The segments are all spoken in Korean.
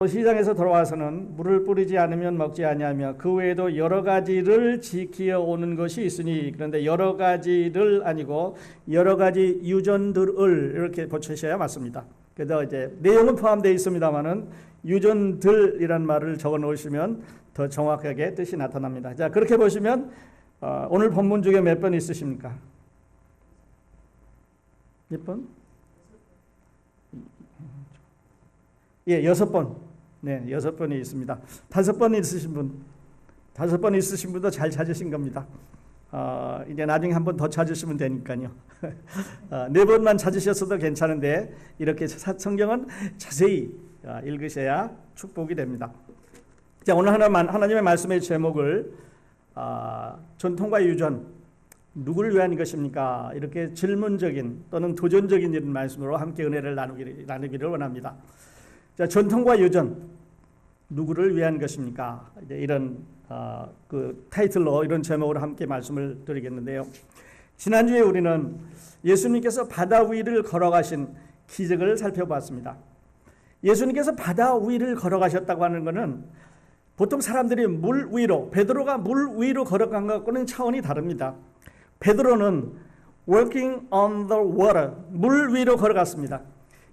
시장에서 돌아와서는 물을 뿌리지 않으면 먹지 아니하며 그 외에도 여러 가지를 지키어 오는 것이 있으니, 그런데 여러 가지를 아니고 여러 가지 유전들을 이렇게 붙이셔야 맞습니다. 그래서 이제 내용은 포함되어 있습니다만은 유전들이란 말을 적어 놓으시면 더 정확하게 뜻이 나타납니다. 자, 그렇게 보시면 오늘 본문 중에 몇 번 있으십니까? 몇 번? 예, 6번. 네, 6번이 있습니다. 5번 있으신 분, 5번 있으신 분도 잘 찾으신 겁니다. 이제 나중에 한 번 더 찾으시면 되니까요. 4번만 찾으셨어도 괜찮은데 이렇게 성경은 자세히 읽으셔야 축복이 됩니다. 자, 오늘 하나님의 말씀의 제목을 전통과 유전, 누구를 위한 것입니까? 이렇게 질문적인 또는 도전적인 이런 말씀으로 함께 은혜를 나누기를 원합니다. 자, 전통과 유전, 누구를 위한 것입니까? 이제 이런 그 타이틀로 이런 제목으로 함께 말씀을 드리겠는데요. 지난주에 우리는 예수님께서 바다 위를 걸어가신 기적을 살펴봤습니다. 예수님께서 바다 위를 걸어가셨다고 하는 것은 보통 사람들이 물 위로, 베드로가 물 위로 걸어간 것과는 차원이 다릅니다. 베드로는 walking on the water, 물 위로 걸어갔습니다.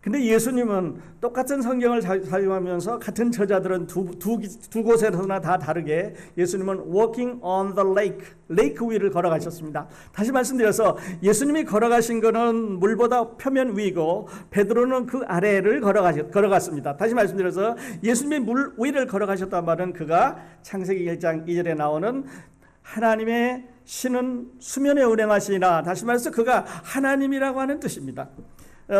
근데 예수님은 똑같은 성경을 사용하면서 같은 저자들은 두 곳에서나 다 다르게 예수님은 walking on the lake, 레이크 위를 걸어가셨습니다. 다시 말씀드려서 예수님이 걸어가신 것은 물보다 표면 위고 베드로는 그 아래를 걸어갔습니다. 다시 말씀드려서 예수님이 물 위를 걸어가셨단 말은 그가 창세기 1장 2절에 나오는 하나님의 신은 수면에 운행하시나, 다시 말해서 그가 하나님이라고 하는 뜻입니다.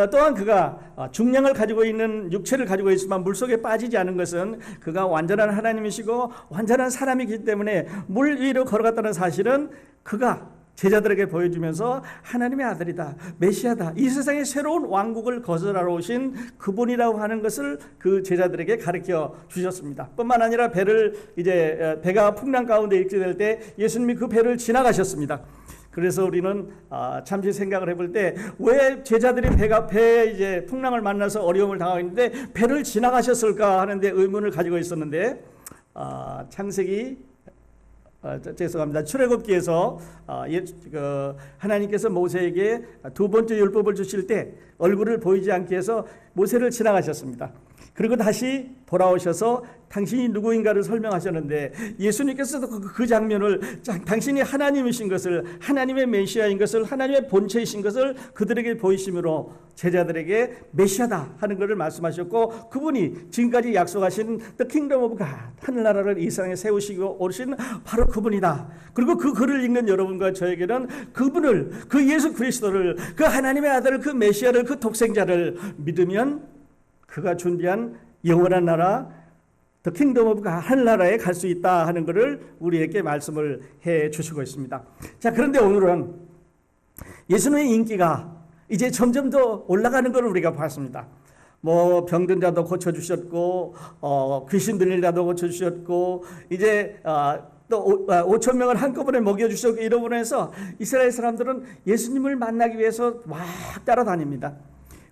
또한 그가 중량을 가지고 있는 육체를 가지고 있지만 물속에 빠지지 않은 것은 그가 완전한 하나님이시고 완전한 사람이기 때문에 물 위로 걸어갔다는 사실은 그가 제자들에게 보여주면서 하나님의 아들이다, 메시아다, 이 세상의 새로운 왕국을 거절하러 오신 그분이라고 하는 것을 그 제자들에게 가르쳐 주셨습니다. 뿐만 아니라 배가 풍랑 가운데 있게 될 때 예수님이 그 배를 지나가셨습니다. 그래서 우리는 잠시 생각을 해볼 때 왜 제자들이 배에 이제 풍랑을 만나서 어려움을 당하고 있는데 배를 지나가셨을까 하는데 의문을 가지고 있었는데 출애굽기에서 하나님께서 모세에게 두 번째 율법을 주실 때 얼굴을 보이지 않게 해서 모세를 지나가셨습니다. 그리고 다시 돌아오셔서 당신이 누구인가를 설명하셨는데 예수님께서도 그 장면을 당신이 하나님이신 것을, 하나님의 메시아인 것을, 하나님의 본체이신 것을 그들에게 보이심으로 제자들에게 메시아다 하는 것을 말씀하셨고, 그분이 지금까지 약속하신 The Kingdom of God, 하늘나라를 이 세상에 세우시고 오신 바로 그분이다. 그리고 그 글을 읽는 여러분과 저에게는 그분을, 그 예수 그리스도를, 그 하나님의 아들을, 그 메시아를, 그 독생자를 믿으면 그가 준비한 영원한 나라, The Kingdom of God, 하늘나라에 갈 수 있다 하는 것을 우리에게 말씀을 해 주시고 있습니다. 자, 그런데 오늘은 예수님의 인기가 이제 점점 더 올라가는 것을 우리가 봤습니다. 병든 자도 고쳐주셨고, 귀신 들린 자도 고쳐주셨고, 이제 또 5천 명을 한꺼번에 먹여주셨고, 이러고 해서 이스라엘 사람들은 예수님을 만나기 위해서 막 따라다닙니다.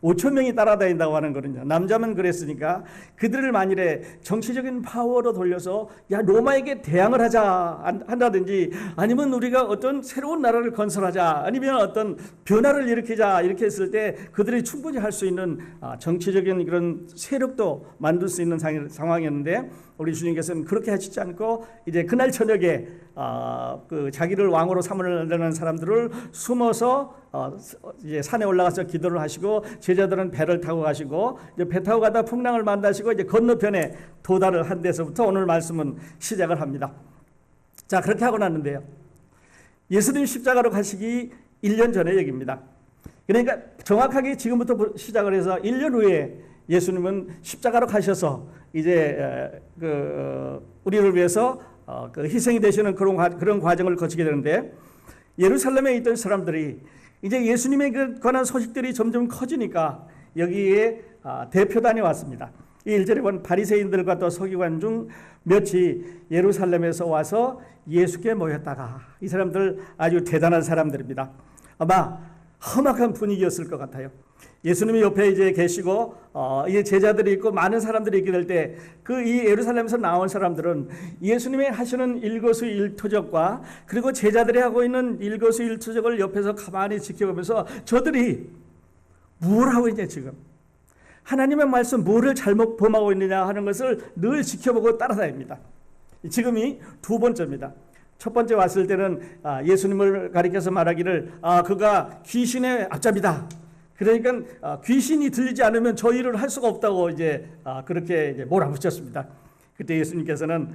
5천 명이 따라다닌다고 하는 거는요, 남자만 그랬으니까 그들을 만일에 정치적인 파워로 돌려서 로마에게 대항을 한다든지, 아니면 우리가 어떤 새로운 나라를 건설하자, 아니면 어떤 변화를 일으키자, 이렇게 했을 때 그들이 충분히 할 수 있는 정치적인 그런 세력도 만들 수 있는 상황이었는데, 우리 주님께서는 그렇게 하시지 않고 이제 그날 저녁에 그 자기를 왕으로 삼으려는 사람들을 숨어서 이제 산에 올라가서 기도를 하시고, 제자들은 배를 타고 가시고, 이제 배 타고 가다 풍랑을 만나시고 이제 건너편에 도달을 한 데서부터 오늘 말씀은 시작을 합니다. 자, 그렇게 하고 났는데요, 예수님 십자가로 가시기 1년 전의 얘기입니다. 그러니까 정확하게 지금부터 시작을 해서 1년 후에 예수님은 십자가로 가셔서 이제 우리를 위해서 희생이 되시는 그런 과정을 거치게 되는데, 예루살렘에 있던 사람들이 이제 예수님에 관한 소식들이 점점 커지니까 여기에 대표단이 왔습니다. 이 1절에 보면 바리새인들과 또 서기관 중 몇이 예루살렘에서 와서 예수께 모였다가, 이 사람들 아주 대단한 사람들입니다. 아마 험악한 분위기였을 것 같아요. 예수님이 옆에 이제 계시고 이제 제자들이 있고 많은 사람들이 있게 될 때 그 이 예루살렘에서 나온 사람들은 예수님이 하시는 일거수일투족과 그리고 제자들이 하고 있는 일거수일투족을 옆에서 가만히 지켜보면서 저들이 뭘 하고 있냐, 지금 하나님의 말씀 뭐를 잘못 범하고 있느냐 하는 것을 늘 지켜보고 따라다닙니다. 지금이 두 번째입니다. 첫 번째 왔을 때는 예수님을 가리켜서 말하기를 그가 귀신의 앞잡이다. 그러니까 귀신이 들리지 않으면 저 일을 할 수가 없다고 이제 그렇게 이제 몰아붙였습니다. 그때 예수님께서는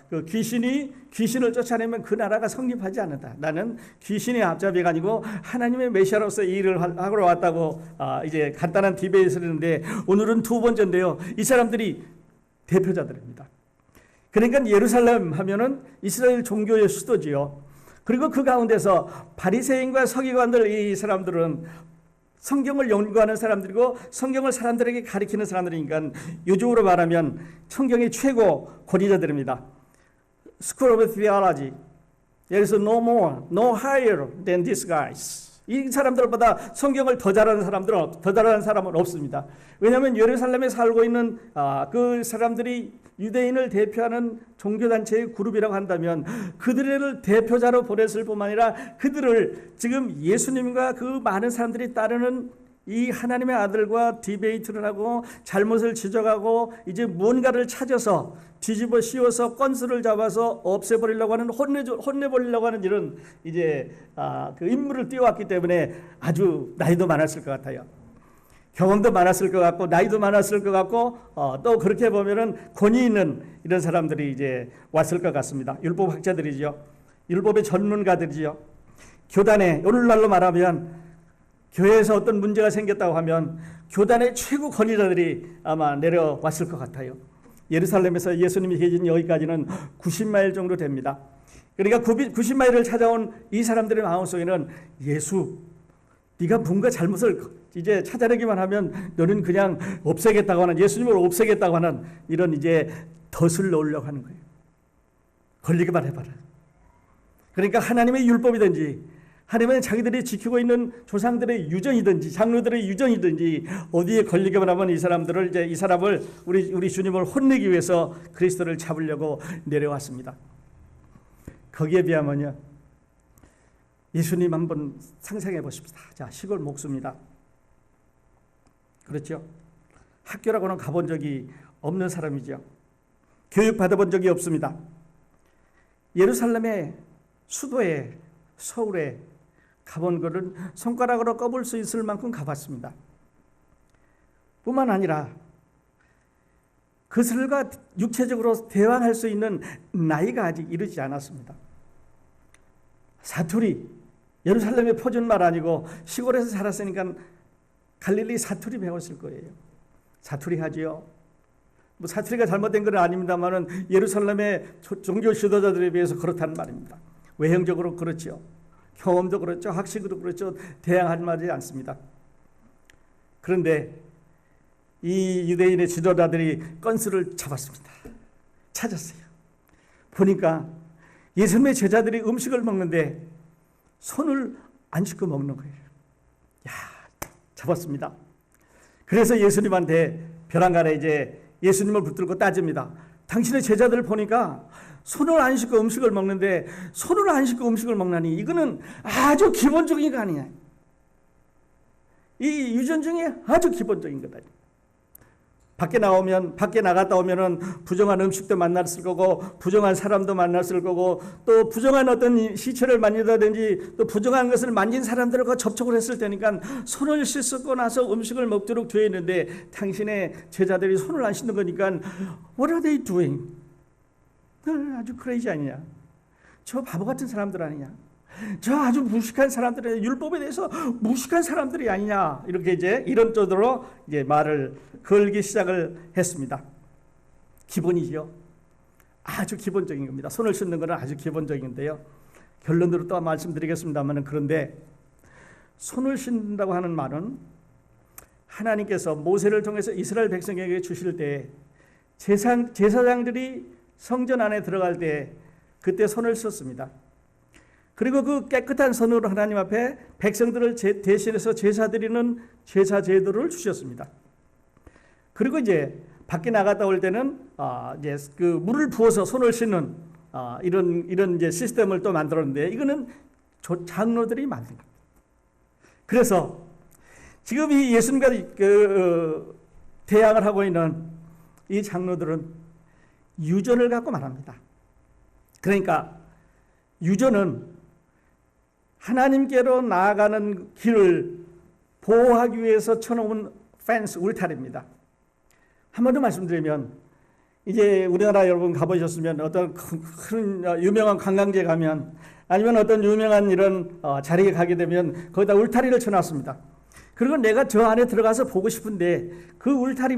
그 귀신을 쫓아내면 그 나라가 성립하지 않는다. 나는 귀신의 앞잡이가 아니고 하나님의 메시아로서 이 일을 하러 왔다고 이제 간단한 디베이트를 했는데 오늘은 두 번째인데요. 이 사람들이 대표자들입니다. 그러니까 예루살렘 하면은 이스라엘 종교의 수도지요. 그리고 그 가운데서 바리새인과 서기관들 이 사람들은 성경을 연구하는 사람들이고 성경을 사람들에게 가르치는 사람들이니까 요즘으로 말하면 성경의 최고 권위자들입니다. School of Theology. There is no more, no higher than these guys. 이 사람들보다 성경을 더 잘하는 사람은 없습니다. 왜냐하면 예루살렘에 살고 있는 그 사람들이 유대인을 대표하는 종교단체의 그룹이라고 한다면 그들을 대표자로 보냈을 뿐만 아니라 그들을 지금 예수님과 그 많은 사람들이 따르는 이 하나님의 아들과 디베이트를 하고 잘못을 지적하고 이제 뭔가를 찾아서 뒤집어 씌워서 건수를 잡아서 없애버리려고 하는 혼내버리려고 하는 이런 이제 그 인물을 띄워왔기 때문에 아주 나이도 많았을 것 같아요. 경험도 많았을 것 같고 나이도 많았을 것 같고 또 그렇게 보면은 권위 있는 이런 사람들이 이제 왔을 것 같습니다. 율법 학자들이죠. 율법의 전문가들이죠. 교단에 오늘날로 말하면 교회에서 어떤 문제가 생겼다고 하면 교단의 최고 권위자들이 아마 내려왔을 것 같아요. 예루살렘에서 예수님이 계신 여기까지는 90마일 정도 됩니다. 그러니까 90마일을 찾아온 이 사람들의 마음속에는 예수, 네가 뭔가 잘못을 이제 찾아내기만 하면 너는 그냥 없애겠다고 하는, 예수님을 없애겠다고 하는 이런 이제 덫을 놓으려고 하는 거예요. 걸리기만 해봐라. 그러니까 하나님의 율법이든지 하나님은 자기들이 지키고 있는 조상들의 유전이든지 장로들의 유전이든지 어디에 걸리기만 하면 이 사람을 우리 주님을 혼내기 위해서 그리스도를 잡으려고 내려왔습니다. 거기에 비하면요. 예수님 한번 상상해 보십시다. 자, 시골 목수입니다. 그렇죠? 학교라고는 가본 적이 없는 사람이죠. 교육 받아본 적이 없습니다. 예루살렘의 수도에 서울에 가본 것은 손가락으로 꼽을 수 있을 만큼 가봤습니다. 뿐만 아니라 그들과 육체적으로 대화할 수 있는 나이가 아직 이르지 않았습니다. 사투리, 예루살렘에 퍼준 말 아니고 시골에서 살았으니까 갈릴리 사투리 배웠을 거예요. 사투리 하지요. 뭐 사투리가 잘못된 건 아닙니다만은 예루살렘의 종교 지도자들에 비해서 그렇다는 말입니다. 외형적으로 그렇죠. 경험도 그렇죠. 학식으로 그렇죠. 대항할 말이 않습니다. 그런데 이 유대인의 지도자들이 건수를 잡았습니다. 찾았어요. 보니까 예수님의 제자들이 음식을 먹는데 손을 안 씻고 먹는 거예요. 야, 잡았습니다. 그래서 예수님한테 벼랑간에 이제 예수님을 붙들고 따집니다. 당신의 제자들을 보니까 손을 안 씻고 음식을 먹는데 손을 안 씻고 음식을 먹나니 이거는 아주 기본적인 거 아니냐. 이 유전 중에 아주 기본적인 거다. 밖에 나갔다 오면은 부정한 음식도 만났을 거고 부정한 사람도 만났을 거고 또 부정한 어떤 시체를 만지다든지 또 부정한 것을 만진 사람들과 접촉을 했을 테니까 손을 씻고 나서 음식을 먹도록 되어 있는데 당신의 제자들이 손을 안 씻는 거니까 What are they doing? 아주 크레이지 아니냐? 저 바보 같은 사람들 아니냐? 저 아주 무식한 사람들이 율법에 대해서 무식한 사람들이 아니냐? 이렇게 이제 이런 쪽으로 이제 말을 걸기 시작을 했습니다. 기본이죠. 아주 기본적인 겁니다. 손을 씻는 것은 아주 기본적인데요. 결론으로 또 말씀드리겠습니다만 그런데 손을 씻는다고 하는 말은 하나님께서 모세를 통해서 이스라엘 백성에게 주실 때 제사장들이 성전 안에 들어갈 때 그때 손을 썼습니다. 그리고 그 깨끗한 선으로 하나님 앞에 백성들을 대신해서 제사 드리는 제사 제도를 주셨습니다. 그리고 이제 밖에 나갔다 올 때는 이제 그 물을 부어서 손을 씻는 이런 이제 시스템을 또 만들었는데, 이거는 장로들이 만든 겁니다. 그래서 지금 이 예수님과 대항을 하고 있는 이 장로들은 유전을 갖고 말합니다. 그러니까 유전은 하나님께로 나아가는 길을 보호하기 위해서 쳐놓은 펜스, 울타리입니다. 한 번 더 말씀드리면, 이제 우리나라 여러분 가보셨으면 어떤 큰 유명한 관광지에 가면, 아니면 어떤 유명한 이런 자리에 가게 되면 거기다 울타리를 쳐놨습니다. 그리고 내가 저 안에 들어가서 보고 싶은데 그 울타리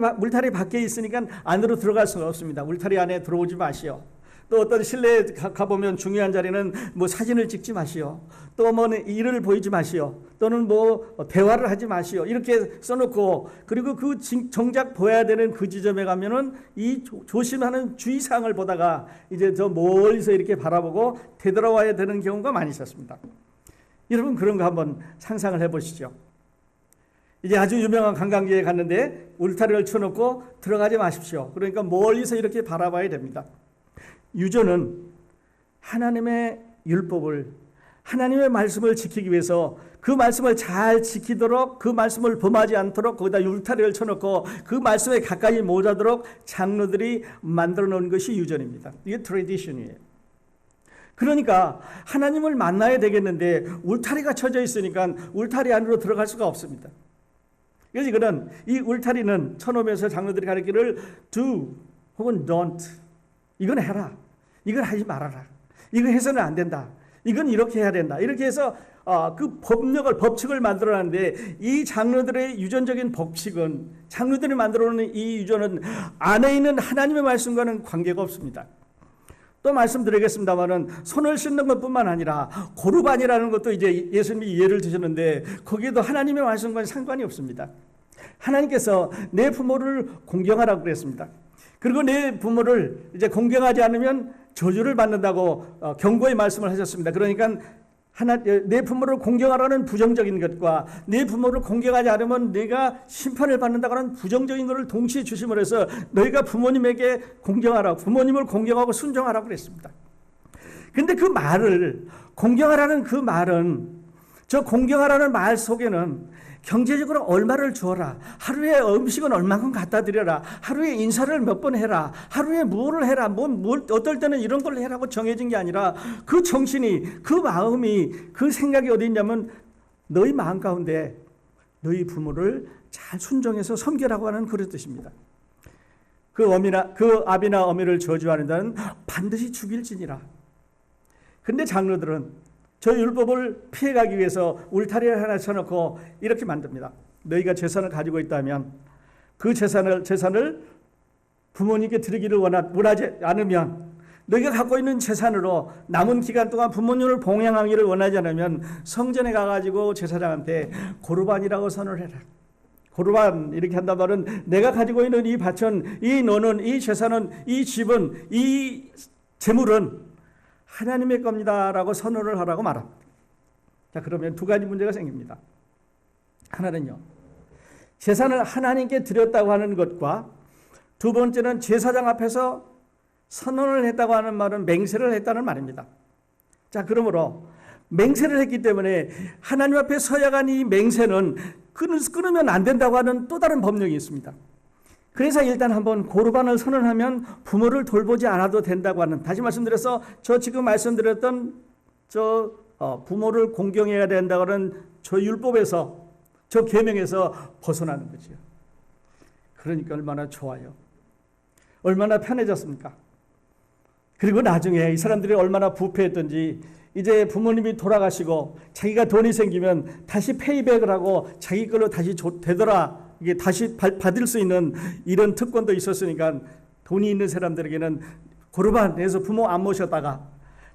밖에 있으니까 안으로 들어갈 수가 없습니다. 울타리 안에 들어오지 마시오. 또 어떤 실내에 가보면 중요한 자리는 뭐 사진을 찍지 마시오. 또 뭐 일을 보이지 마시오. 또는 뭐 대화를 하지 마시오. 이렇게 써놓고, 그리고 그 정작 보여야 되는 그 지점에 가면은 이 조심하는 주의사항을 보다가 이제 저 멀리서 이렇게 바라보고 되돌아와야 되는 경우가 많이 있었습니다. 여러분 그런 거 한번 상상을 해보시죠. 이제 아주 유명한 관광지에 갔는데 울타리를 쳐놓고 들어가지 마십시오. 그러니까 멀리서 이렇게 바라봐야 됩니다. 유전은 하나님의 율법을, 하나님의 말씀을 지키기 위해서 그 말씀을 잘 지키도록, 그 말씀을 범하지 않도록 거기다 울타리를 쳐놓고 그 말씀에 가까이 못 오도록 장로들이 만들어 놓은 것이 유전입니다. 이게 트래디션이에요. 그러니까 하나님을 만나야 되겠는데 울타리가 쳐져 있으니까 울타리 안으로 들어갈 수가 없습니다. 그래서 이거는, 이 울타리는 쳐놓으면서 장로들이 가르치기를 do 혹은 don't, 이건 해라, 이건 하지 말아라, 이거 해서는 안 된다, 이건 이렇게 해야 된다, 이렇게 해서 그 법칙을 만들어놨는데, 이 장로들의 유전적인 법칙은, 장로들이 만들어놓은 이 유전은 안에 있는 하나님의 말씀과는 관계가 없습니다. 또 말씀드리겠습니다만은 손을 씻는 것뿐만 아니라 고르반이라는 것도 이제 예수님이 예를 드셨는데, 거기에도 하나님의 말씀과는 상관이 없습니다. 하나님께서 내 부모를 공경하라고 그랬습니다. 그리고 내 부모를 이제 공경하지 않으면 저주를 받는다고 경고의 말씀을 하셨습니다. 그러니까 내 부모를 공경하라는 부정적인 것과 내 부모를 공경하지 않으면 내가 심판을 받는다고 하는 부정적인 것을 동시에 주심을 해서 너희가 부모님에게 공경하라, 부모님을 공경하고 순종하라고 그랬습니다. 그런데 그 말을, 공경하라는 그 말은, 저 공경하라는 말 속에는 경제적으로 얼마를 주어라, 하루에 음식은 얼마큼 갖다 드려라, 하루에 인사를 몇 번 해라, 하루에 무엇을 해라, 어떨 때는 이런 걸 해라고 정해진 게 아니라, 그 정신이, 그 마음이, 그 생각이 어디 있냐면 너희 마음 가운데 너희 부모를 잘 순종해서 섬기라고 하는 그런 뜻입니다. 그 아비나 어미를 저주하는 자는 반드시 죽일지니라. 근데 장로들은 저 율법을 피해가기 위해서 울타리를 하나 쳐놓고 이렇게 만듭니다. 너희가 재산을 가지고 있다면 그 재산을 부모님께 드리기를 원하지 않으면, 너희가 갖고 있는 재산으로 남은 기간 동안 부모님을 봉양하기를 원하지 않으면 성전에 가가지고 제사장한테 고르반이라고 선을 해라. 고르반 이렇게 한단 말은 내가 가지고 있는 이 밭은, 이 노는, 이 재산은, 이 집은, 이 재물은 하나님의 겁니다라고 선언을 하라고 말합니다. 자, 그러면 두 가지 문제가 생깁니다. 하나는요, 재산을 하나님께 드렸다고 하는 것과, 두 번째는 제사장 앞에서 선언을 했다고 하는 말은 맹세를 했다는 말입니다. 자, 그러므로 맹세를 했기 때문에 하나님 앞에 서야간 이 맹세는 끊으면 안 된다고 하는 또 다른 법령이 있습니다. 그래서 일단 한번 고르반을 선언하면 부모를 돌보지 않아도 된다고 하는, 다시 말씀드려서 저 지금 말씀드렸던 부모를 공경해야 된다고 하는 저 율법에서, 저 계명에서 벗어나는 거죠. 그러니까 얼마나 좋아요. 얼마나 편해졌습니까? 그리고 나중에 이 사람들이 얼마나 부패했던지, 이제 부모님이 돌아가시고 자기가 돈이 생기면 다시 페이백을 하고 자기 걸로 다시 되돌아 이게 다시 받을 수 있는 이런 특권도 있었으니까, 돈이 있는 사람들에게는 고르반에서 부모 안 모셨다가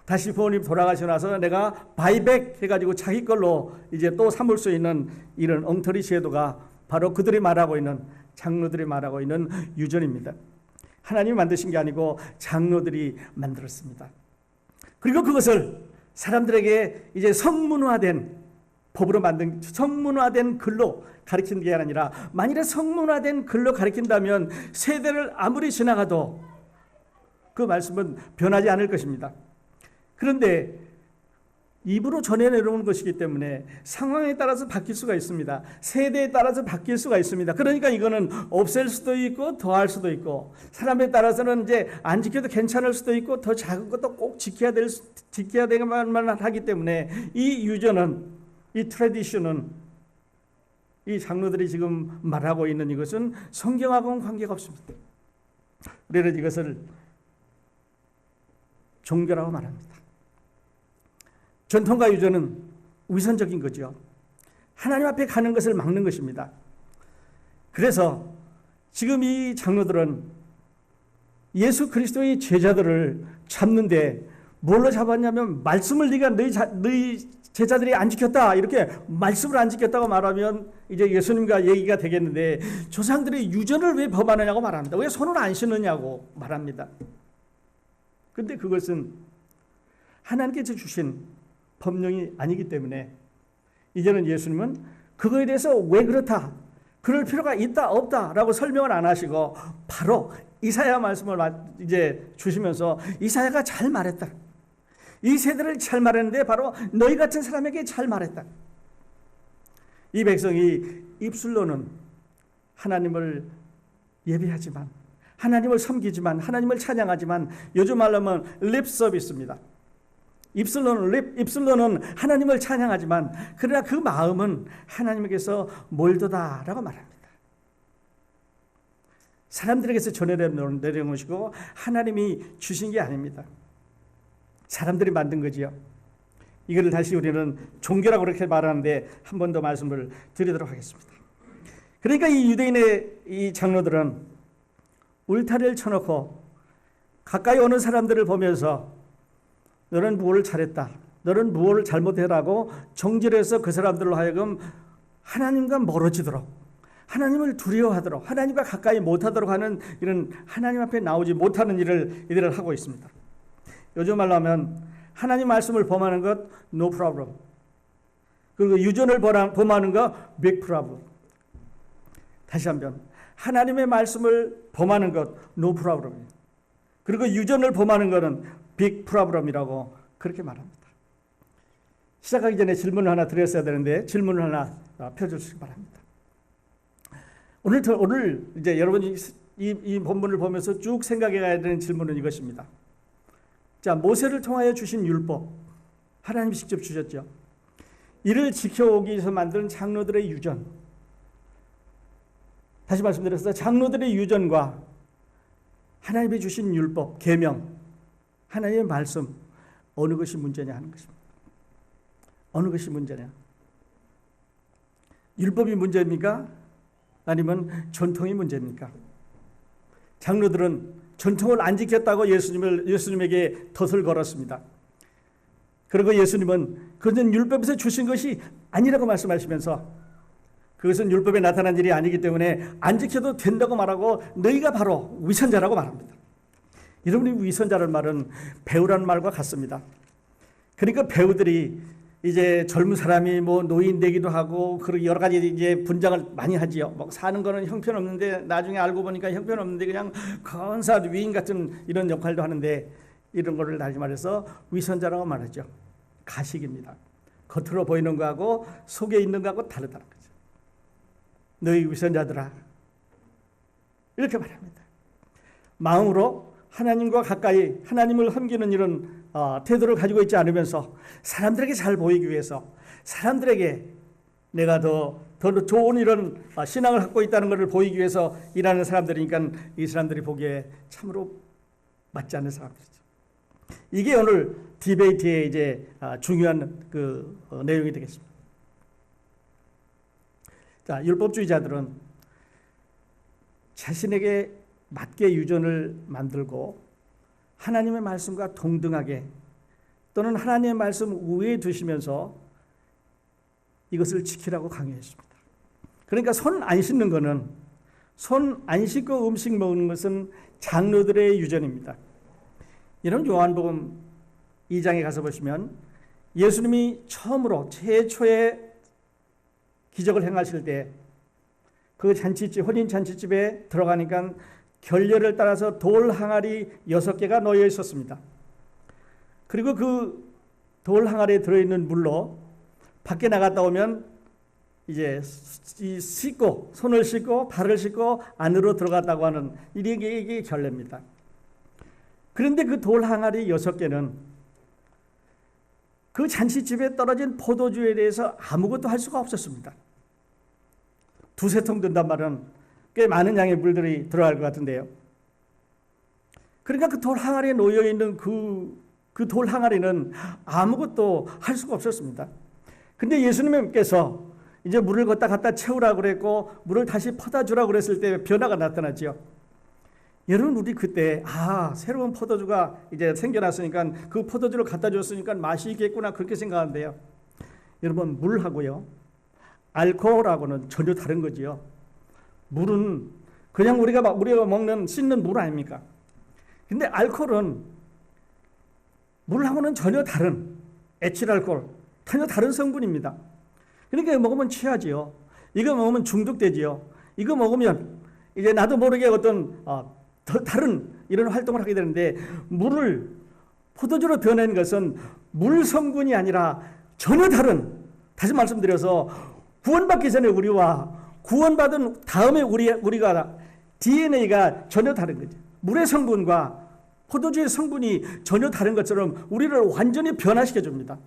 다시 부모님 돌아가시고 나서 내가 바이백 해가지고 자기 걸로 이제 또 삼을 수 있는 이런 엉터리 제도가 바로 그들이 말하고 있는, 장로들이 말하고 있는 유전입니다. 하나님이 만드신 게 아니고 장로들이 만들었습니다. 그리고 그것을 사람들에게 이제 성문화된 법으로 만든 성문화된 글로 가르치는 게 아니라, 만일에 성문화된 글로 가르친다면 세대를 아무리 지나가도 그 말씀은 변하지 않을 것입니다. 그런데 입으로 전해 내려오는 것이기 때문에 상황에 따라서 바뀔 수가 있습니다. 세대에 따라서 바뀔 수가 있습니다. 그러니까 이거는 없앨 수도 있고 더할 수도 있고, 사람에 따라서는 이제 안 지켜도 괜찮을 수도 있고, 더 작은 것도 꼭 지켜야 되만 하기 때문에 이 유전은, 이 트래디션은, 이 장로들이 지금 말하고 있는 이것은 성경하고는 관계가 없습니다. 우리는 이것을 종교라고 말합니다. 전통과 유전은 위선적인 거죠. 하나님 앞에 가는 것을 막는 것입니다. 그래서 지금 이 장로들은 예수 그리스도의 제자들을 잡는데 뭘로 잡았냐면, 말씀을 너희 제자들이 안 지켰다, 이렇게 말씀을 안 지켰다고 말하면 이제 예수님과 얘기가 되겠는데, 조상들의 유전을 왜 범하느냐고 말합니다. 왜 손을 안 씻느냐고 말합니다. 그런데 그것은 하나님께서 주신 법령이 아니기 때문에 이제는 예수님은 그거에 대해서 왜 그렇다, 그럴 필요가 있다 없다라고 설명을 안 하시고 바로 이사야 말씀을 이제 주시면서, 이사야가 잘 말했다, 이 세대를 잘 말했는데 바로 너희 같은 사람에게 잘 말했다. 이 백성이 입술로는 하나님을 예배하지만, 하나님을 섬기지만, 하나님을 찬양하지만, 요즘 말로 하면 립 서비스입니다. 입술로는 하나님을 찬양하지만, 그러나 그 마음은 하나님께서 멀도다라고 말합니다. 사람들에게서 전해 내려온 것이고 하나님이 주신 게 아닙니다. 사람들이 만든 거지요. 이거를 다시 우리는 종교라고 그렇게 말하는데 한 번 더 말씀을 드리도록 하겠습니다. 그러니까 이 유대인의 이 장로들은 울타리를 쳐놓고 가까이 오는 사람들을 보면서 너는 무엇을 잘했다, 너는 무엇을 잘못해라고 정죄해서 그 사람들로 하여금 하나님과 멀어지도록, 하나님을 두려워하도록, 하나님과 가까이 못하도록 하는 이런 하나님 앞에 나오지 못하는 일을 이들을 하고 있습니다. 요즘 말로 하면 하나님 말씀을 범하는 것 no problem, 그리고 유전을 범하는 것 big problem. 다시 한번, 하나님의 말씀을 범하는 것 no problem, 그리고 유전을 범하는 것은 빅 프로블럼이라고 그렇게 말합니다. 시작하기 전에 질문을 하나 드렸어야 되는데 질문을 하나 펴주시기 바랍니다. 오늘 이제 여러분이 이 본문을 보면서 쭉 생각해 가야 되는 질문은 이것입니다. 자, 모세를 통하여 주신 율법, 하나님이 직접 주셨죠. 이를 지켜오기 위해서 만든 장로들의 유전. 다시 말씀드렸어요. 장로들의 유전과 하나님이 주신 율법, 계명, 하나님의 말씀, 어느 것이 문제냐 하는 것입니다. 어느 것이 문제냐? 율법이 문제입니까? 아니면 전통이 문제입니까? 장로들은 전통을 안 지켰다고 예수님에게 덫을 걸었습니다. 그리고 예수님은 그것은 율법에서 주신 것이 아니라고 말씀하시면서, 그것은 율법에 나타난 일이 아니기 때문에 안 지켜도 된다고 말하고 너희가 바로 위선자라고 말합니다. 여러분이 위선자라는 말은 배우라는 말과 같습니다. 그러니까 배우들이 이제 젊은 사람이 뭐 노인 되기도 하고, 그리고 여러 가지 이제 분장을 많이 하지요. 뭐 사는 거는 형편없는데 나중에 알고 보니까 형편없는데 그냥 건사 위인 같은 이런 역할도 하는데, 이런 거를 다시 말해서 위선자라고 말하죠. 가식입니다. 겉으로 보이는 거하고 속에 있는 거하고 다르다는 거죠. 너희 위선자들아, 이렇게 말합니다. 마음으로 하나님과 가까이 하나님을 섬기는 이런 태도를 가지고 있지 않으면서 사람들에게 잘 보이기 위해서, 사람들에게 내가 더 좋은 이런 신앙을 갖고 있다는 것을 보이기 위해서 일하는 사람들이니까 이 사람들이 보기에 참으로 맞지 않는 사람들이죠. 이게 오늘 디베이트의 이제 중요한 그 내용이 되겠습니다. 자, 율법주의자들은 자신에게 맞게 유전을 만들고 하나님의 말씀과 동등하게, 또는 하나님의 말씀 우위에 두시면서 이것을 지키라고 강요했습니다. 그러니까 손 안 씻는 거는, 손 안 씻고 음식 먹는 것은 장로들의 유전입니다. 여러분 요한복음 2장에 가서 보시면 예수님이 처음으로 최초의 기적을 행하실 때 그 잔치집, 혼인 잔치집에 들어가니까 결례를 따라서 돌 항아리 6개가 놓여 있었습니다. 그리고 그 돌 항아리에 들어있는 물로 밖에 나갔다 오면 이제 씻고, 손을 씻고 발을 씻고 안으로 들어갔다고 하는 이게 결례입니다. 그런데 그 돌 항아리 6개는 그 잔치집에 떨어진 포도주에 대해서 아무것도 할 수가 없었습니다. 2-3통 든단 말은 꽤 많은 양의 물들이 들어갈 것 같은데요. 그러니까 그 돌 항아리에 놓여 있는 그 돌 항아리는 아무것도 할 수가 없었습니다. 근데 예수님께서 이제 물을 갖다 채우라고 그랬고 물을 다시 퍼다 주라고 그랬을 때 변화가 나타났죠. 여러분, 우리 그때 새로운 포도주가 이제 생겨났으니까 그 포도주를 갖다 줬으니까 맛이 있겠구나 그렇게 생각하는데요. 여러분, 물하고요 알코올하고는 전혀 다른 거지요. 물은 그냥 우리가 먹는 씻는 물 아닙니까? 근데 알코올은 물하고는 전혀 다른 에틸알코올, 전혀 다른 성분입니다. 그러니까 먹으면 취하지요. 이거 먹으면 중독되지요. 이거 먹으면 이제 나도 모르게 어떤 더 다른 이런 활동을 하게 되는데, 물을 포도주로 변한 것은 물 성분이 아니라 전혀 다른, 다시 말씀드려서 구원받기 전에 우리와 구원받은 다음에 우리가 DNA가 전혀 다른 거죠. 물의 성분과 포도주의 성분이 전혀 다른 것처럼 우리를 완전히 변화시켜 줍니다.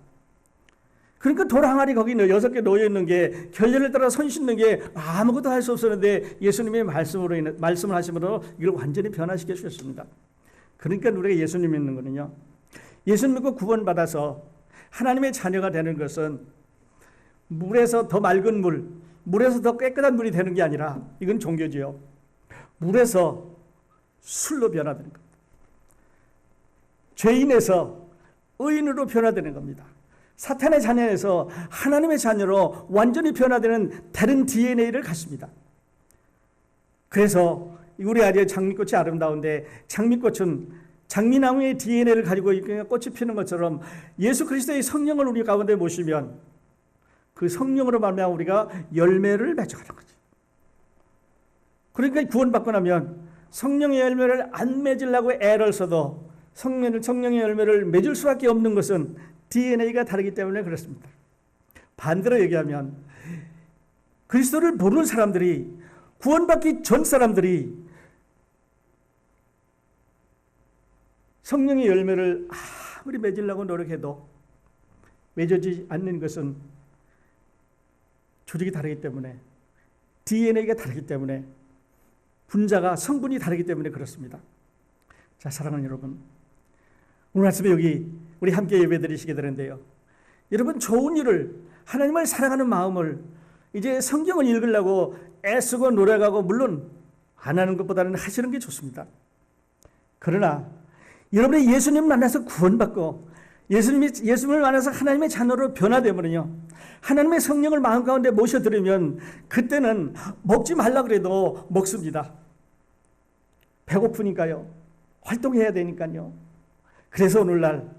그러니까 돌 항아리 거기 6개 놓여 있는 게 결례를 따라 손 씻는 게 아무것도 할 수 없었는데 예수님의 말씀을 하심으로 이걸 완전히 변화시켜 주셨습니다. 그러니까 우리가 예수님 믿는 거는요, 예수님 믿고 구원받아서 하나님의 자녀가 되는 것은 물에서 더 맑은 물에서 더 깨끗한 물이 되는 게 아니라, 이건 종교지요, 물에서 술로 변화되는 겁니다. 죄인에서 의인으로 변화되는 겁니다. 사탄의 자녀에서 하나님의 자녀로 완전히 변화되는 다른 DNA를 갖습니다. 그래서 우리 아리의 장미꽃이 아름다운데, 장미꽃은 장미나무의 DNA를 가지고 꽃이 피는 것처럼 예수 그리스도의 성령을 우리 가운데 모시면 그 성령으로 말미암아 우리가 열매를 맺어가는 거죠. 그러니까 구원받고 나면 성령의 열매를 안 맺으려고 애를 써도 성령의 열매를 맺을 수밖에 없는 것은 DNA가 다르기 때문에 그렇습니다. 반대로 얘기하면 그리스도를 모르는 사람들이, 구원받기 전 사람들이 성령의 열매를 아무리 맺으려고 노력해도 맺어지지 않는 것은 조직이 다르기 때문에, DNA가 다르기 때문에, 분자가 성분이 다르기 때문에 그렇습니다. 자, 사랑하는 여러분, 오늘 아침에 여기 우리 함께 예배드리시게 되는데요, 여러분, 좋은 일을, 하나님을 사랑하는 마음을 이제 성경을 읽으려고 애쓰고 노력하고, 물론 안 하는 것보다는 하시는 게 좋습니다. 그러나 여러분이 예수님 만나서 구원받고 예수님을 만나서 하나님의 자녀로 변화되면요, 하나님의 성령을 마음 가운데 모셔드리면 그때는 먹지 말라 그래도 먹습니다. 배고프니까요, 활동해야 되니까요. 그래서 오늘날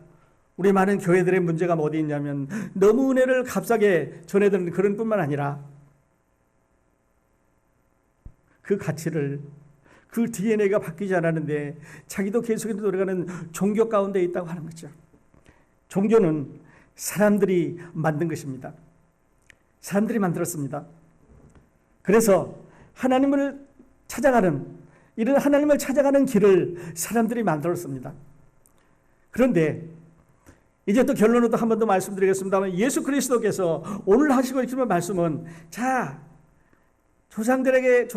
우리 많은 교회들의 문제가 어디 있냐면, 너무 은혜를 값싸게 전해드리는 그런 뿐만 아니라 그 가치를, 그 DNA가 바뀌지 않았는데 자기도 계속해서 돌아가는 종교 가운데 있다고 하는 거죠. 종교는 사람들이 만든 것입니다. 사람들이 만들었습니다. 그래서 하나님을 찾아가는, 이런 하나님을 찾아가는 길을 사람들이 만들었습니다. 그런데 이제 또 결론으로 한 번 더 말씀드리겠습니다만, 예수 그리스도께서 오늘 하시고 있는 말씀은, 자, 조상들의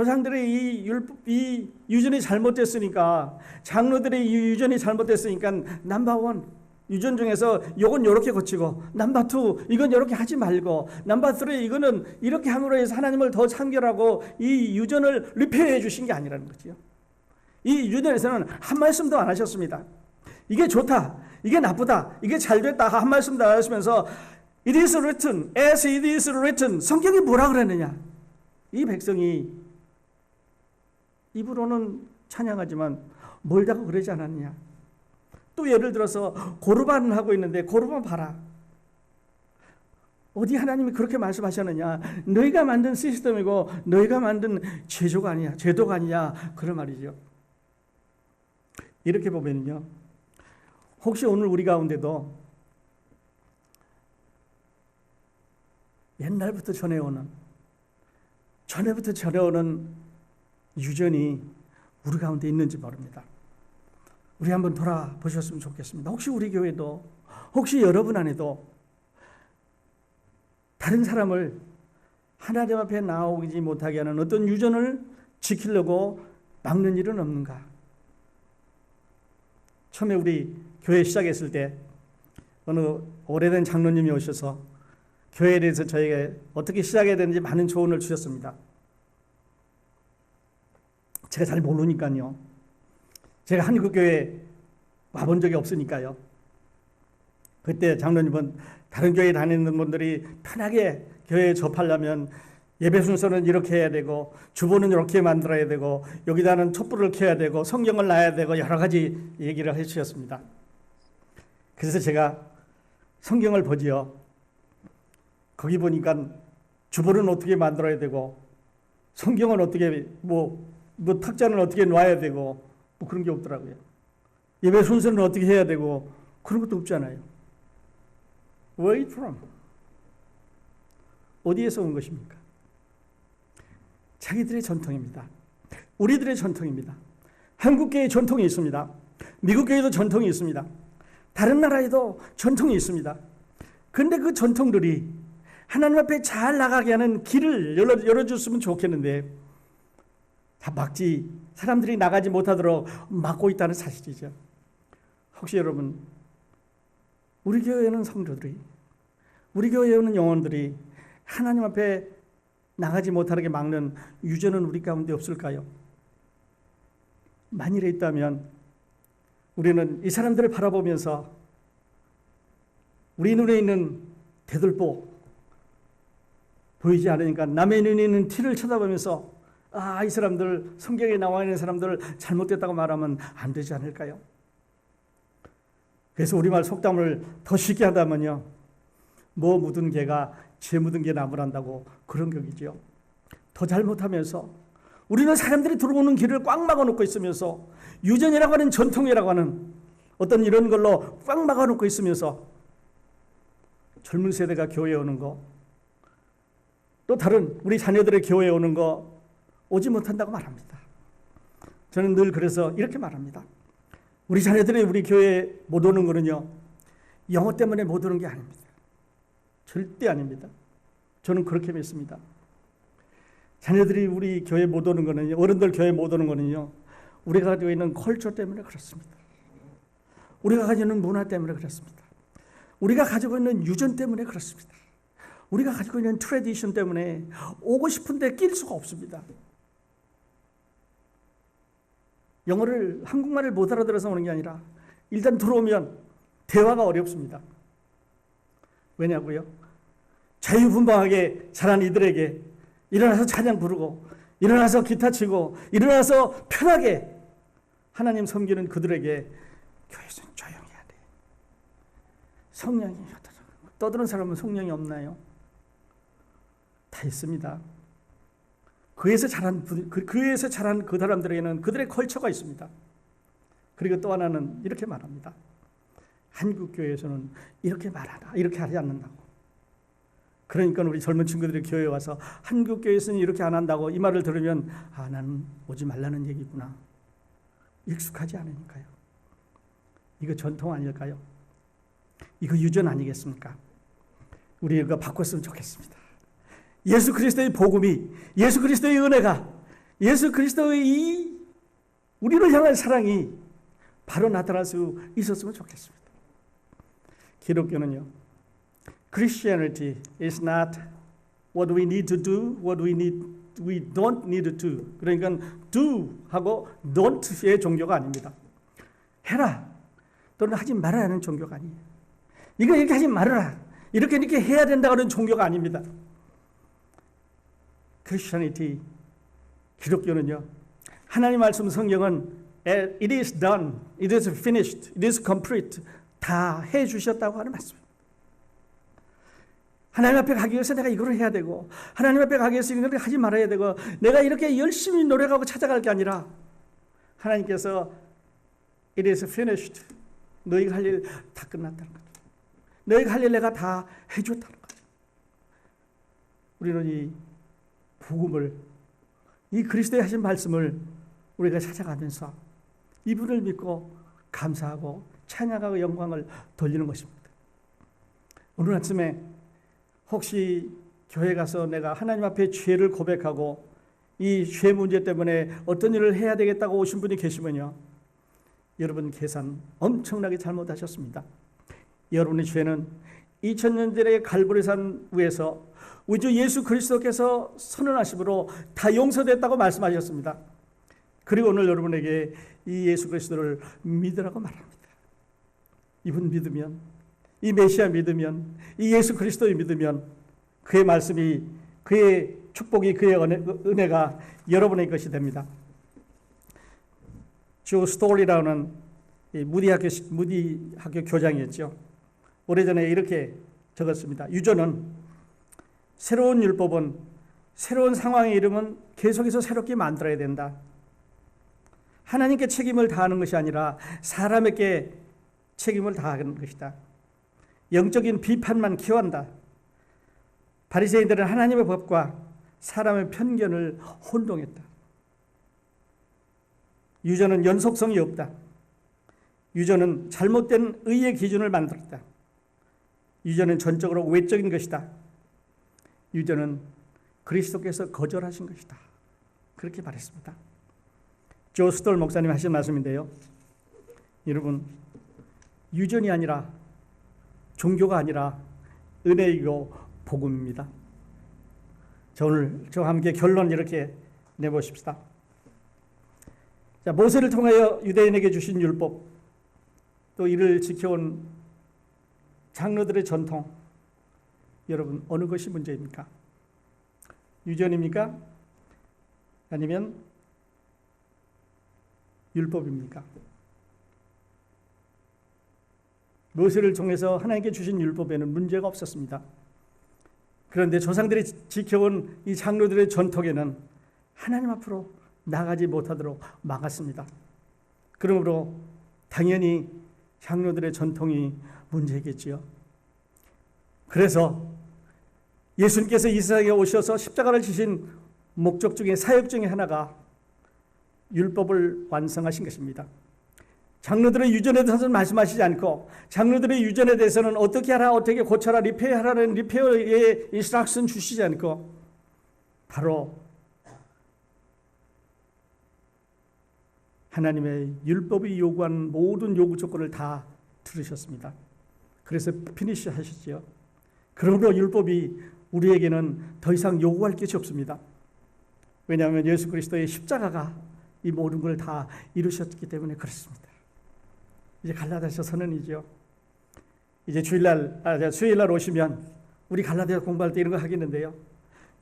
이 유전이 잘못됐으니까, 장로들의 이 유전이 잘못됐으니까, 넘버원 유전 중에서 이건 이렇게 고치고, 넘버 투 이건 이렇게 하지 말고, 넘버 쓰리 이거는 이렇게 함으로 해서 하나님을 더 참견하고, 이 유전을 리페어해 주신 게 아니라는 거죠. 이 유전에서는 한 말씀도 안 하셨습니다. 이게 좋다, 이게 나쁘다, 이게 잘됐다 한 말씀도 안 하시면서 It is written, as it is written, 성경이 뭐라 그랬느냐, 이 백성이 입으로는 찬양하지만 멀다고 그러지 않았느냐. 또 예를 들어서 고르반 하고 있는데, 고르반 봐라, 어디 하나님이 그렇게 말씀하셨느냐? 너희가 만든 시스템이고 너희가 만든 제도가 아니냐? 그런 말이죠. 이렇게 보면요, 혹시 오늘 우리 가운데도 옛날부터 전해오는 유전이 우리 가운데 있는지 모릅니다. 우리 한번 돌아보셨으면 좋겠습니다. 혹시 우리 교회도, 혹시 여러분 안에도 다른 사람을 하나님 앞에 나오지 못하게 하는 어떤 유전을 지키려고 막는 일은 없는가? 처음에 우리 교회 시작했을 때 어느 오래된 장로님이 오셔서 교회에 대해서 저에게 어떻게 시작해야 되는지 많은 조언을 주셨습니다. 제가 잘 모르니까요. 제가 한국 교회 와본 적이 없으니까요. 그때 장로님은 다른 교회 다니는 분들이 편하게 교회에 접하려면 예배 순서는 이렇게 해야 되고 주보는 이렇게 만들어야 되고 여기다는 촛불을 켜야 되고 성경을 놔야 되고 여러 가지 얘기를 해주셨습니다. 그래서 제가 성경을 보지요. 거기 보니까 주보는 어떻게 만들어야 되고 성경은 어떻게 뭐 탁자는 어떻게 놔야 되고 뭐 그런 게 없더라고요. 예배 순서는 어떻게 해야 되고 그런 것도 없잖아요. Where is it from? 어디에서 온 것입니까? 자기들의 전통입니다. 우리들의 전통입니다. 한국교회의 전통이 있습니다. 미국교회도 전통이 있습니다. 다른 나라에도 전통이 있습니다. 그런데 그 전통들이 하나님 앞에 잘 나가게 하는 길을 열어줬으면 좋겠는데 다 막지, 사람들이 나가지 못하도록 막고 있다는 사실이죠. 혹시 여러분, 우리 교회에는 성도들이, 우리 교회에 오는 영혼들이 하나님 앞에 나가지 못하게 막는 유전은 우리 가운데 없을까요? 만일에 있다면 우리는 이 사람들을 바라보면서 우리 눈에 있는 대들보 보이지 않으니까 남의 눈에 있는 티를 쳐다보면서 이 사람들, 성경에 나와 있는 사람들 잘못됐다고 말하면 안 되지 않을까요? 그래서 우리말 속담을 더 쉽게 하다면요, 뭐 묻은 개가 재 묻은 개 나무란다고 그런 격이죠. 더 잘못하면서 우리는 사람들이 들어오는 길을 꽉 막아놓고 있으면서 유전이라고 하는 전통이라고 하는 어떤 이런 걸로 꽉 막아놓고 있으면서 젊은 세대가 교회에 오는 거, 또 다른 우리 자녀들의 교회에 오는 거 오지 못한다고 말합니다. 저는 늘 그래서 이렇게 말합니다. 우리 자녀들이 우리 교회에 못 오는 거는요, 영어 때문에 못 오는 게 아닙니다. 절대 아닙니다. 저는 그렇게 믿습니다. 자녀들이 우리 교회에 못 오는 거는요, 어른들 교회에 못 오는 거는요, 우리가 가지고 있는 컬처 때문에 그렇습니다. 우리가 가지고 있는 문화 때문에 그렇습니다. 우리가 가지고 있는 유전 때문에 그렇습니다. 우리가 가지고 있는 트래디션 때문에 오고 싶은데 낄 수가 없습니다. 한국말을 못 알아들어서 오는 게 아니라 일단 들어오면 대화가 어렵습니다. 왜냐고요? 자유분방하게 자란 이들에게 일어나서 찬양 부르고 일어나서 기타 치고 일어나서 편하게 하나님 섬기는 그들에게 교회에서는 조용히 해야 돼. 성령이 떠드는 사람은 성령이 없나요? 다 있습니다. 그에서 자란 그 사람들에게는 그들의 컬처가 있습니다. 그리고 또 하나는 이렇게 말합니다. 한국 교회에서는 이렇게 말하라, 이렇게 하지 않는다고. 그러니까 우리 젊은 친구들이 교회에 와서 한국 교회에서는 이렇게 안 한다고 이 말을 들으면 나는 오지 말라는 얘기구나. 익숙하지 않으니까요. 이거 전통 아닐까요? 이거 유전 아니겠습니까? 우리 이거 바꿨으면 좋겠습니다. 예수 그리스도의 복음이, 예수 그리스도의 은혜가, 예수 그리스도의 이 우리를 향한 사랑이 바로 나타날 수 있었으면 좋겠습니다. 기독교는요, Christianity is not what we need to do, what we don't need to do. 그러니까 do 하고 don't의 종교가 아닙니다. 해라 또는 하지 말아야 하는 종교가 아니에요. 이거 이렇게 하지 말아라, 이렇게 해야 된다고 하는 종교가 아닙니다. Christianity, 기독교는요, 하나님 말씀 성경은 it is done, it is finished, it is complete, 다 해주셨다고 하는 말씀입니다. 하나님 앞에 가기 위해서 내가 이걸 해야 되고, 하나님 앞에 가기 위해서 이걸 하지 말아야 되고, 내가 이렇게 열심히 노력하고 찾아갈 게 아니라 하나님께서 It is finished. 너희가 할 일 다 끝났다는 거죠. 너희가 할 일 내가 다 해줬다는 거죠. 우리는 이 복음을, 이 그리스도의 하신 말씀을 우리가 찾아가면서 이분을 믿고 감사하고 찬양하고 영광을 돌리는 것입니다. 오늘 아침에 혹시 교회 가서 내가 하나님 앞에 죄를 고백하고 이 죄 문제 때문에 어떤 일을 해야 되겠다고 오신 분이 계시면요, 여러분 계산 엄청나게 잘못하셨습니다. 여러분의 죄는 2000년 전에 갈보리산 위에서 우리 주 예수 그리스도께서 선언하심으로 다 용서됐다고 말씀하셨습니다. 그리고 오늘 여러분에게 이 예수 그리스도를 믿으라고 말합니다. 이분 믿으면, 이 메시아 믿으면, 이 예수 그리스도를 믿으면 그의 말씀이, 그의 축복이, 그의 은혜가 여러분의 것이 됩니다. 조 스토리라는 무디 학교 교장이었죠. 오래전에 이렇게 적었습니다. 유저는 새로운 율법은 새로운 상황의 이름은 계속해서 새롭게 만들어야 된다. 하나님께 책임을 다하는 것이 아니라 사람에게 책임을 다하는 것이다. 영적인 비판만 키워한다. 바리새인들은 하나님의 법과 사람의 편견을 혼동했다. 유저는 연속성이 없다. 유저는 잘못된 의의 기준을 만들었다. 유저는 전적으로 외적인 것이다. 유저는 그리스도께서 거절하신 것이다. 그렇게 말했습니다. 조 스톨 목사님 하신 말씀인데요, 여러분, 유전이 아니라 종교가 아니라 은혜이고 복음입니다. 오늘 저와 함께 결론 이렇게 내보십시다. 자, 모세를 통하여 유대인에게 주신 율법, 또 이를 지켜온 장로들의 전통, 여러분 어느 것이 문제입니까? 유전입니까? 아니면 율법입니까? 모세를 통해서 하나님께 주신 율법에는 문제가 없었습니다. 그런데 조상들이 지켜온 이 장로들의 전통에는 하나님 앞으로 나가지 못하도록 막았습니다. 그러므로 당연히 장로들의 전통이 문제겠지요. 그래서 예수님께서 이 세상에 오셔서 십자가를 지신 목적 중에, 사역 중에 하나가 율법을 완성하신 것입니다. 장로들의 유전에 대해서는 말씀하시지 않고, 장로들의 유전에 대해서는 어떻게 하라, 어떻게 고쳐라, 리페어하라는 리페어의 인스트럭션 주시지 않고, 바로 하나님의 율법이 요구한 모든 요구 조건을 다 들으셨습니다. 그래서 피니시 하셨죠. 그러므로 율법이 우리에게는 더 이상 요구할 것이 없습니다. 왜냐하면 예수 그리스도의 십자가가 이 모든 걸 다 이루셨기 때문에 그렇습니다. 이제 갈라디아서 선언이죠. 이제 수요일날 오시면 우리 갈라디아 공부할 때 이런 거 하겠는데요,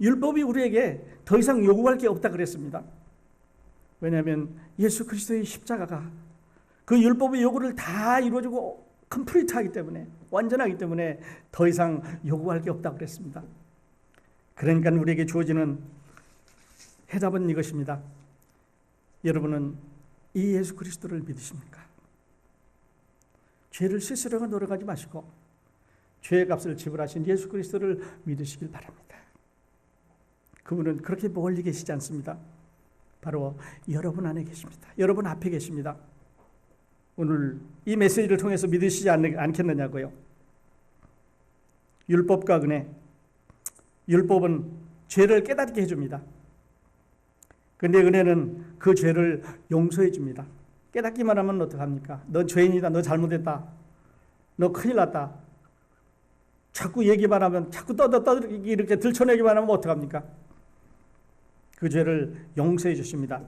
율법이 우리에게 더 이상 요구할 게 없다 그랬습니다. 왜냐하면 예수 그리스도의 십자가가 그 율법의 요구를 다 이루어주고 컴플리트하기 때문에, 완전하기 때문에 더 이상 요구할 게 없다 그랬습니다. 그러니까 우리에게 주어지는 해답은 이것입니다. 여러분은 이 예수 그리스도를 믿으십니까? 죄를 씻으려고 노력하지 마시고 죄의 값을 지불하신 예수 그리스도를 믿으시길 바랍니다. 그분은 그렇게 멀리 계시지 않습니다. 바로 여러분 안에 계십니다. 여러분 앞에 계십니다. 오늘 이 메시지를 통해서 믿으시지 않겠느냐고요. 율법과 은혜, 율법은 죄를 깨닫게 해줍니다. 그런데 은혜는 그 죄를 용서해 줍니다. 깨닫기만 하면 어떡합니까? 너 죄인이다, 너 잘못했다, 너 큰일 났다, 자꾸 얘기만 하면, 자꾸 이렇게 들춰내기만 하면 어떡합니까? 그 죄를 용서해 주십니다.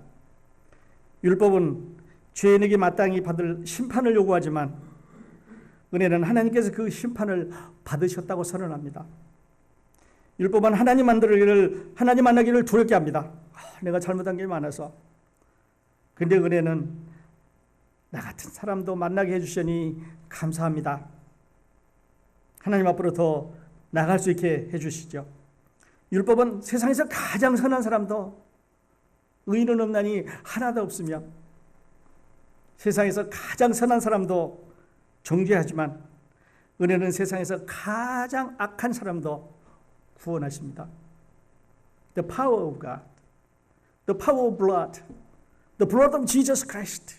율법은 죄인에게 마땅히 받을 심판을 요구하지만 은혜는 하나님께서 그 심판을 받으셨다고 선언합니다. 율법은 하나님 만나기를 두렵게 합니다. 내가 잘못한 게 많아서. 근데 은혜는 나 같은 사람도 만나게 해주시니 감사합니다. 하나님 앞으로 더 나갈 수 있게 해주시죠. 율법은 세상에서 가장 선한 사람도 의인은 없나니 하나도 없으며 세상에서 가장 선한 사람도 정죄하지만 은혜는 세상에서 가장 악한 사람도 구원하십니다. The power of God, the power of blood, the blood of Jesus Christ.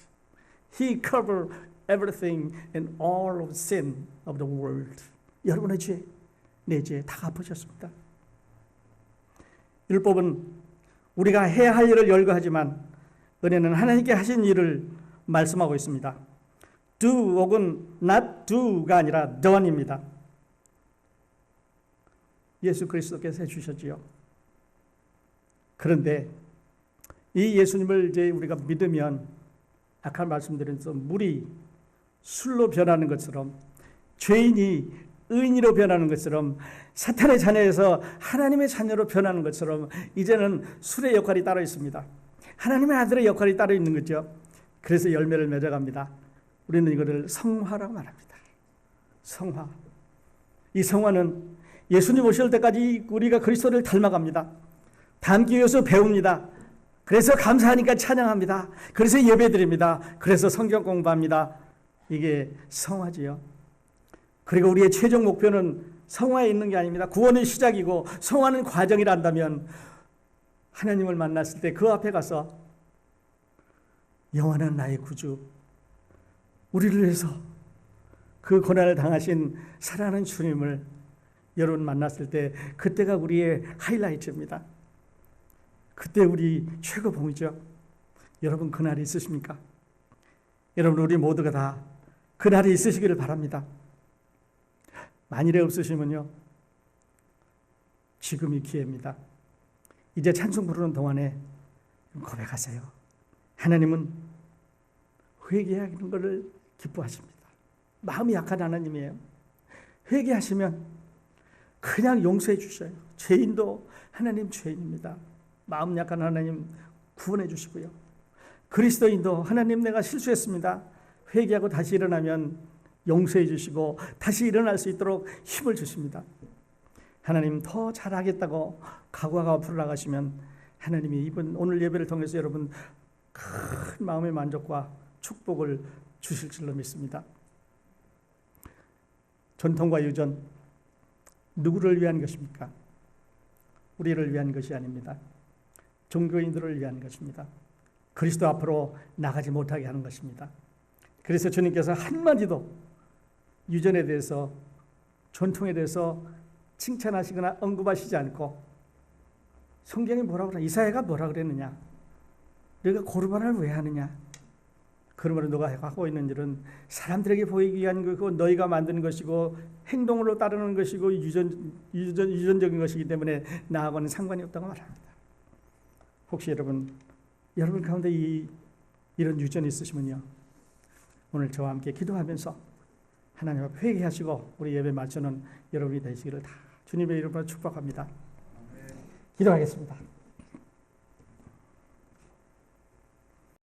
He covered everything and all of sin of the world. 여러분의 죄, 내 죄 다 갚으셨습니다. 율법은 우리가 해야 할 일을 열거하지만 은혜는 하나님께 하신 일을 말씀하고 있습니다. Do 혹은 not do가 아니라 done입니다. 예수 그리스도께서 해주셨지요. 그런데 이 예수님을 이제 우리가 믿으면 아까 말씀드린 물이 술로 변하는 것처럼 죄인이 의인으로 변하는 것처럼 사탄의 자녀에서 하나님의 자녀로 변하는 것처럼 이제는 술의 역할이 따로 있습니다. 하나님의 아들의 역할이 따로 있는 거죠. 그래서 열매를 맺어갑니다. 우리는 이거를 성화라고 말합니다. 성화. 이 성화는 예수님 오실 때까지 우리가 그리스도를 닮아갑니다. 닮기 위해서 배웁니다. 그래서 감사하니까 찬양합니다. 그래서 예배드립니다. 그래서 성경 공부합니다. 이게 성화지요. 그리고 우리의 최종 목표는 성화에 있는 게 아닙니다. 구원의 시작이고 성화는 과정이란다면 하나님을 만났을 때 그 앞에 가서 영원한 나의 구주, 우리를 위해서 그 고난을 당하신 사랑하는 주님을 여러분 만났을 때 그때가 우리의 하이라이트입니다. 그때 우리 최고봉이죠. 여러분 그날이 있으십니까? 여러분 우리 모두가 다 그날이 있으시기를 바랍니다. 만일에 없으시면요, 지금이 기회입니다. 이제 찬송 부르는 동안에 고백하세요. 하나님은 회개하는 것을 기뻐하십니다. 마음이 약한 하나님이에요. 회개하시면 그냥 용서해 주셔요. 죄인도 하나님 죄인입니다. 마음 약한 하나님 구원해 주시고요. 그리스도인도 하나님 내가 실수했습니다. 회개하고 다시 일어나면 용서해 주시고 다시 일어날 수 있도록 힘을 주십니다. 하나님 더 잘하겠다고 각오하고 앞으로 나가시면 하나님이 이번 오늘 예배를 통해서 여러분 큰 마음의 만족과 축복을 주실 줄로 믿습니다. 전통과 유전 누구를 위한 것입니까? 우리를 위한 것이 아닙니다. 종교인들을 위한 것입니다. 그리스도 앞으로 나가지 못하게 하는 것입니다. 그래서 주님께서 한마디도 유전에 대해서 전통에 대해서 칭찬하시거나 언급하시지 않고 성경이 뭐라고 그러냐, 이사야가 뭐라고 그랬느냐, 너희가 고르반을 왜 하느냐, 그러므로 너가 하고 있는 일은 사람들에게 보이기 위한 것이고 너희가 만드는 것이고 행동으로 따르는 것이고 유전적인 것이기 때문에 나하고는 상관이 없다고 말합니다. 혹시 여러분 가운데 이런 유전이 있으시면요, 오늘 저와 함께 기도하면서 하나님 앞에 회개하시고 우리 예배 마치는 여러분이 되시기를 다 주님의 이름으로 축복합니다. 기도하겠습니다.